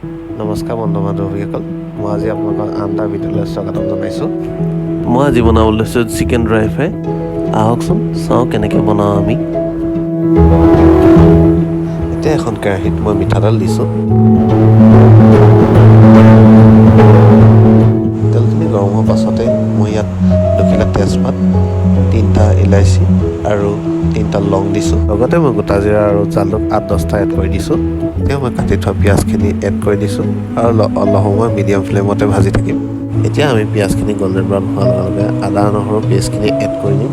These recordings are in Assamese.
নমস্কাৰ বন্ধু বান্ধৱীসকল, মই আজি আপোনালোকক আন এটা ভিডিঅ'লৈ স্বাগতম জনাইছোঁ। মই আজি বনাবলৈ লৈছোঁ চিকেন ড্ৰাই ফ্ৰাই। আহকচোন চাওঁ কেনেকৈ বনাওঁ আমি। এতিয়া এখন কেৰাহীত মই মিঠাতেল দিছোঁ। তেলখিনি গৰম হোৱাৰ পাছতে মই ইয়াত 2 কিলা তেজপাত, 3টা ইলাচি আৰু 3টা লং দিছোঁ। লগতে মই গোটা জিৰা আৰু জালুক 8-10টা এড কৰি দিছোঁ। এতিয়া মই কাটি থোৱা পিঁয়াজখিনি এড কৰি দিছোঁ আৰু অলপ সময় মিডিয়াম ফ্লেমতে ভাজি থাকিম। এতিয়া আমি পিঁয়াজখিনি গল্ডেন ব্ৰাউন হোৱাৰ লগে লগে আদা নহৰু পেষ্টখিনি এড কৰি দিম।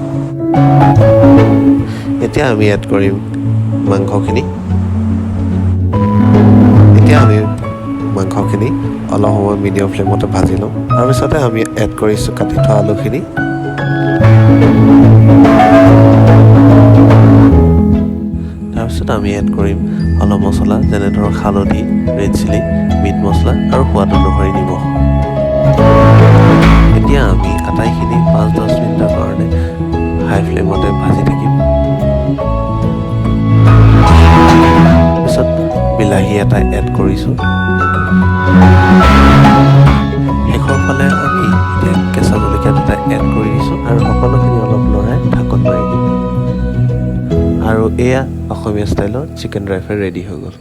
এতিয়া আমি এড কৰিম মাংসখিনি। এতিয়া আমি মাংসখিনি অলপ সময় মিডিয়াম ফ্লেমতে ভাজি ল'ম। তাৰপিছতে আমি এড কৰিছোঁ কাটি থোৱা আলুখিনি। তাৰপিছত আমি এড কৰিম অলপ মছলা, যেনে ধৰক হালধি, ৰেড চিলি, মিট মছলা আৰু সোৱাদ অনুসৰি নিমখ। এতিয়া আমি আটাইখিনি 5-10 মিনিটৰ কাৰণে হাই ফ্লেমতে ভাজি থাকিম। তাৰপিছত বিলাহী এটা এড কৰিছোঁ। শেষৰ ফালে আমি এতিয়া কেঁচা জলকীয়া দুটা এড কৰি দিছোঁ আৰু সকলোখিনি অলপ লৰাই ঢাকোন মাৰি দিম। আৰু এয়া অসমীয়া ষ্টাইলত চিকেন ড্ৰাই ফ্ৰাই ৰেডি হৈ গ'ল।